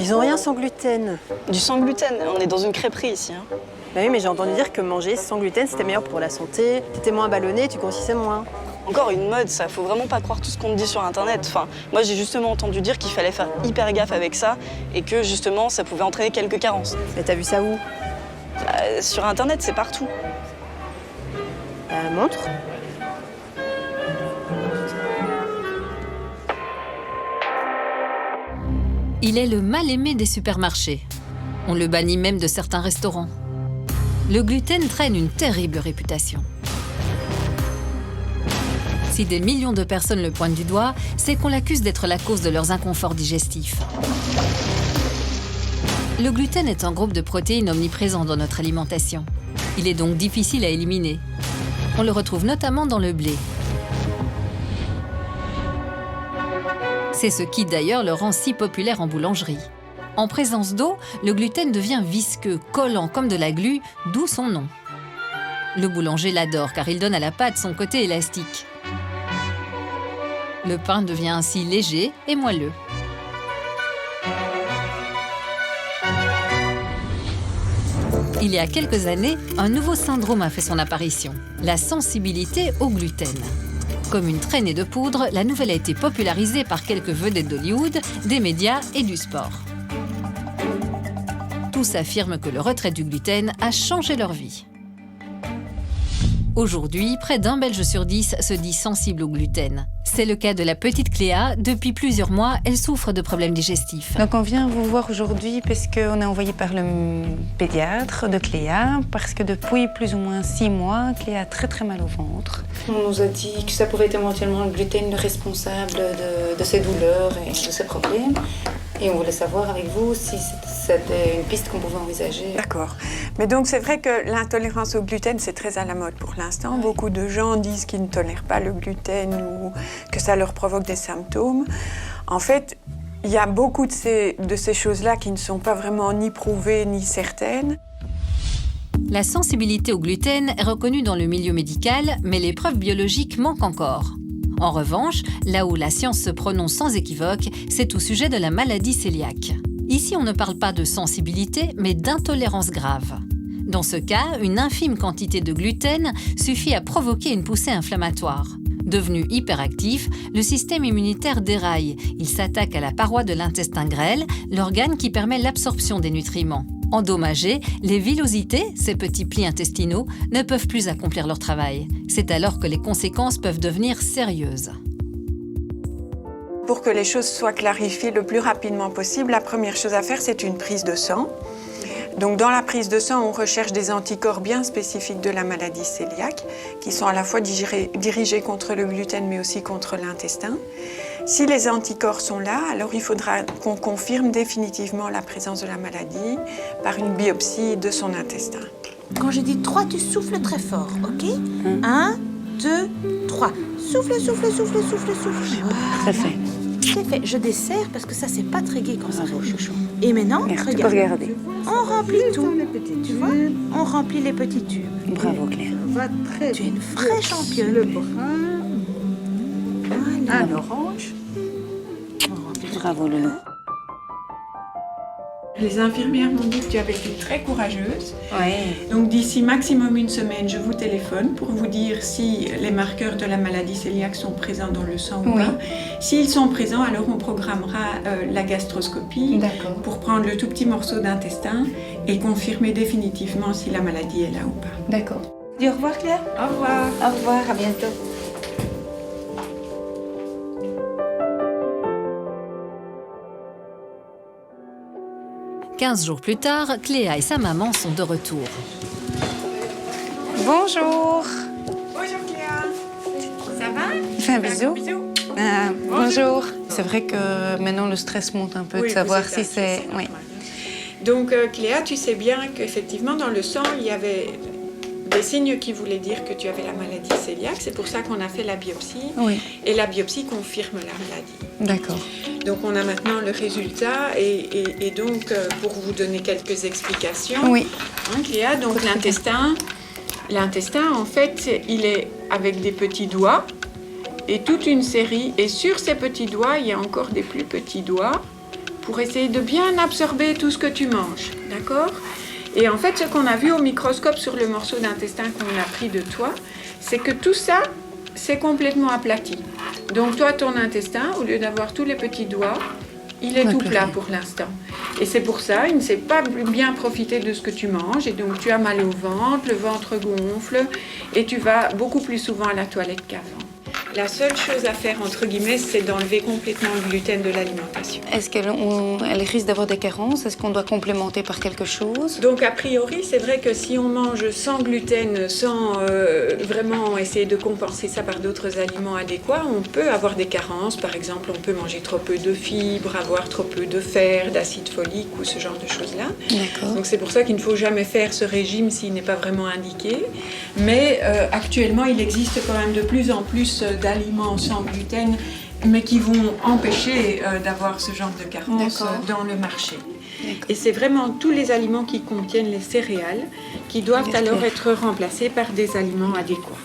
Ils ont rien sans gluten. Du sans gluten, on est dans une crêperie ici. Hein. Bah oui, mais j'ai entendu dire que manger sans gluten, c'était meilleur pour la santé. T'étais moins ballonné, tu grossissais moins. Encore une mode, ça. Faut vraiment pas croire tout ce qu'on te dit sur Internet. Enfin, moi, j'ai justement entendu dire qu'il fallait faire hyper gaffe avec ça et que justement, ça pouvait entraîner quelques carences. Mais t'as vu ça où? Sur Internet, c'est partout. Montre. Il est le mal-aimé des supermarchés. On le bannit même de certains restaurants. Le gluten traîne une terrible réputation. Si des millions de personnes le pointent du doigt, c'est qu'on l'accuse d'être la cause de leurs inconforts digestifs. Le gluten est un groupe de protéines omniprésent dans notre alimentation. Il est donc difficile à éliminer. On le retrouve notamment dans le blé. C'est ce qui d'ailleurs le rend si populaire en boulangerie. En présence d'eau, le gluten devient visqueux, collant comme de la glu, d'où son nom. Le boulanger l'adore car il donne à la pâte son côté élastique. Le pain devient ainsi léger et moelleux. Il y a quelques années, un nouveau syndrome a fait son apparition, la sensibilité au gluten. Comme une traînée de poudre, la nouvelle a été popularisée par quelques vedettes d'Hollywood, des médias et du sport. Tous affirment que le retrait du gluten a changé leur vie. Aujourd'hui, près d'1 Belge sur 10 se dit sensible au gluten. C'est le cas de la petite Cléa. Depuis plusieurs mois, elle souffre de problèmes digestifs. Donc on vient vous voir aujourd'hui parce qu'on est envoyé par le pédiatre de Cléa, parce que depuis plus ou moins 6 mois, Cléa a très mal au ventre. On nous a dit que ça pouvait être éventuellement le gluten le responsable de ses douleurs et de ses problèmes. Et on voulait savoir avec vous si c'était une piste qu'on pouvait envisager. D'accord. Mais donc c'est vrai que l'intolérance au gluten, c'est très à la mode pour l'instant. Oui. Beaucoup de gens disent qu'ils ne tolèrent pas le gluten ou que ça leur provoque des symptômes. En fait, il y a beaucoup de ces choses-là qui ne sont pas vraiment ni prouvées ni certaines. La sensibilité au gluten est reconnue dans le milieu médical, mais les preuves biologiques manquent encore. En revanche, là où la science se prononce sans équivoque, c'est au sujet de la maladie cœliaque. Ici, on ne parle pas de sensibilité, mais d'intolérance grave. Dans ce cas, une infime quantité de gluten suffit à provoquer une poussée inflammatoire. Devenu hyperactif, le système immunitaire déraille. Il s'attaque à la paroi de l'intestin grêle, l'organe qui permet l'absorption des nutriments. Endommagés, les villosités, ces petits plis intestinaux, ne peuvent plus accomplir leur travail. C'est alors que les conséquences peuvent devenir sérieuses. Pour que les choses soient clarifiées le plus rapidement possible, la première chose à faire, c'est une prise de sang. Donc dans la prise de sang, on recherche des anticorps bien spécifiques de la maladie cœliaque, qui sont à la fois dirigés contre le gluten, mais aussi contre l'intestin. Si les anticorps sont là, alors il faudra qu'on confirme définitivement la présence de la maladie par une biopsie de son intestin. Quand je dis 3, tu souffles très fort, ok? 1, 2, 3. Souffle, souffle, souffle, souffle, souffle. Ça fait. C'est fait. Je desserre parce que ça, c'est pas très gai quand ça fait. Et maintenant, Regarde, regarde. tu peux regarder. On remplit tout. Tu vois? On remplit les petits tubes. Bravo Claire. Tu es une vraie championne. Le brun. Voilà. Un orange. Bravo Loulou. Les infirmières m'ont dit que tu avais été très courageuse. Oui. Donc d'ici maximum une semaine, je vous téléphone pour vous dire si les marqueurs de la maladie cœliaque sont présents dans le sang ou Oui. pas. S'ils sont présents, alors on programmera la gastroscopie pour prendre le tout petit morceau d'intestin et confirmer définitivement si la maladie est là ou pas. D'accord. Dis au revoir, Claire. Au revoir. Au revoir, à bientôt. « 15 jours plus tard, Cléa et sa maman sont de retour. Bonjour. Bonjour Cléa. Ça va? Fais un bisou. Bonjour. C'est vrai que maintenant le stress monte un peu de savoir si c'est... Oui. Donc Cléa, tu sais bien qu'effectivement dans le sang, il y avait des signes qui voulaient dire que tu avais la maladie cœliaque. C'est pour ça qu'on a fait la biopsie. Oui. Et la biopsie confirme la maladie. D'accord. Donc on a maintenant le résultat et donc pour vous donner quelques explications. Oui. Hein, Cléa, donc l'intestin en fait, il est avec des petits doigts et toute une série. Et sur ces petits doigts, il y a encore des plus petits doigts pour essayer de bien absorber tout ce que tu manges, d'accord? Et en fait, ce qu'on a vu au microscope sur le morceau d'intestin qu'on a pris de toi, c'est que tout ça, c'est complètement aplati. Donc toi, ton intestin, au lieu d'avoir tous les petits doigts, il est tout plat pour l'instant. Et c'est pour ça, il ne sait pas bien profiter de ce que tu manges. Et donc tu as mal au ventre, le ventre gonfle et tu vas beaucoup plus souvent à la toilette qu'avant. La seule chose à faire, entre guillemets, c'est d'enlever complètement le gluten de l'alimentation. Est-ce qu'elle risque d'avoir des carences? Est-ce qu'on doit complémenter par quelque chose? Donc a priori, c'est vrai que si on mange sans gluten, sans vraiment essayer de compenser ça par d'autres aliments adéquats, on peut avoir des carences. Par exemple, on peut manger trop peu de fibres, avoir trop peu de fer, d'acide folique ou ce genre de choses-là. D'accord. Donc c'est pour ça qu'il ne faut jamais faire ce régime s'il n'est pas vraiment indiqué. Mais actuellement, il existe quand même de plus en plus d'aliments sans gluten, mais qui vont empêcher d'avoir ce genre de carence dans le marché. Et c'est vraiment tous les aliments qui contiennent les céréales qui doivent alors être remplacés par des aliments adéquats.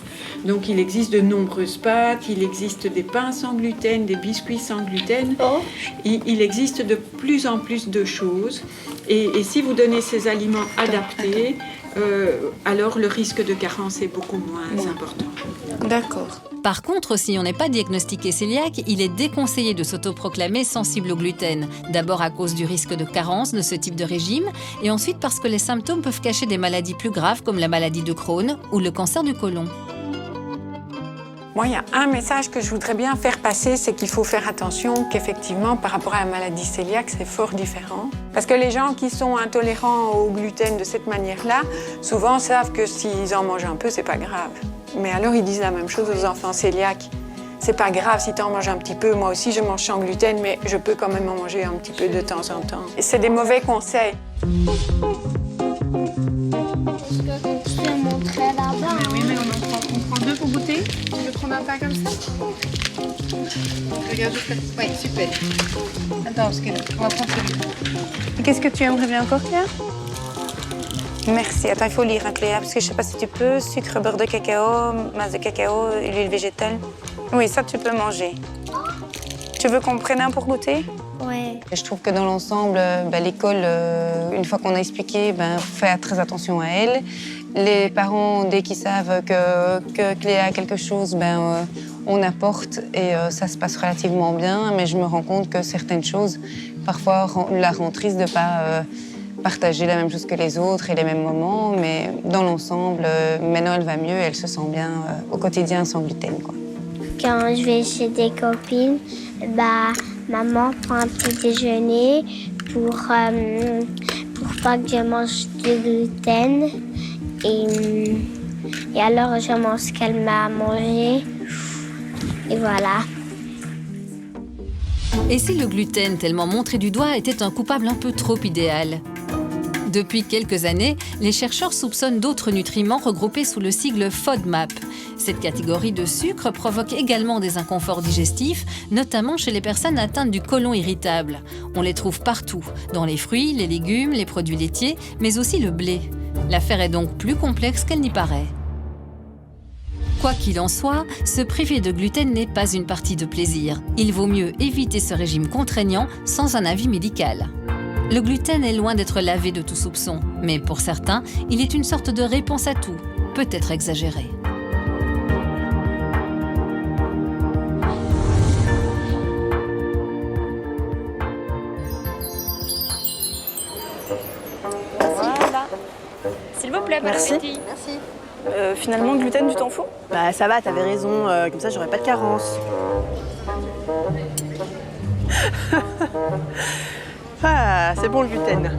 Donc il existe de nombreuses pâtes, il existe des pains sans gluten, des biscuits sans gluten. Il existe de plus en plus de choses. Et si vous donnez ces aliments adaptés, alors le risque de carence est beaucoup moins important. D'accord. Par contre, si on n'est pas diagnostiqué cœliaque, il est déconseillé de s'autoproclamer sensible au gluten. D'abord à cause du risque de carence de ce type de régime, et ensuite parce que les symptômes peuvent cacher des maladies plus graves comme la maladie de Crohn ou le cancer du côlon. Moi, il y a un message que je voudrais bien faire passer, c'est qu'il faut faire attention qu'effectivement, par rapport à la maladie cœliaque, c'est fort différent. Parce que les gens qui sont intolérants au gluten de cette manière-là, souvent savent que s'ils en mangent un peu, c'est pas grave. Mais alors, ils disent la même chose aux enfants cœliaques. C'est pas grave si tu en manges un petit peu. Moi aussi, je mange sans gluten, mais je peux quand même en manger un petit peu de temps en temps. Et c'est des mauvais conseils. Je te montrer là-bas. Oui, mais on prend deux pour goûter. Tu veux prendre un pain comme ça? Regarde, oui, super. Attends, parce que on va prendre celui-là. Et qu'est-ce que tu aimerais bien encore, Cléa? Merci. Attends, il faut lire, hein, Cléa, parce que je sais pas si tu peux. Sucre, beurre de cacao, masse de cacao, huile végétale. Oui, ça, tu peux manger. Tu veux qu'on prenne un pour goûter? Ouais. Je trouve que dans l'ensemble, l'école, une fois qu'on a expliqué, fait très attention à elle. Les parents, dès qu'ils savent que Cléa a quelque chose, on apporte et ça se passe relativement bien. Mais je me rends compte que certaines choses, parfois, la rendent triste de ne pas partager la même chose que les autres et les mêmes moments. Mais dans l'ensemble, maintenant, elle va mieux et elle se sent bien au quotidien sans gluten, quoi. Quand je vais chez des copines, maman prend un petit déjeuner pour pas que je mange du gluten. Et alors, je mange ce qu'elle m'a mangé. Et voilà. Et si le gluten, tellement montré du doigt, était un coupable un peu trop idéal? Depuis quelques années, les chercheurs soupçonnent d'autres nutriments regroupés sous le sigle FODMAP. Cette catégorie de sucre provoque également des inconforts digestifs, notamment chez les personnes atteintes du côlon irritable. On les trouve partout, dans les fruits, les légumes, les produits laitiers, mais aussi le blé. L'affaire est donc plus complexe qu'elle n'y paraît. Quoi qu'il en soit, se priver de gluten n'est pas une partie de plaisir. Il vaut mieux éviter ce régime contraignant sans un avis médical. Le gluten est loin d'être lavé de tout soupçon, mais pour certains, il est une sorte de réponse à tout, peut-être exagérée. Voilà. S'il vous plaît, Merci. Finalement, le gluten, tu t'en fous? Bah ça va, t'avais raison, comme ça j'aurais pas de carence. Ah, c'est bon le gluten.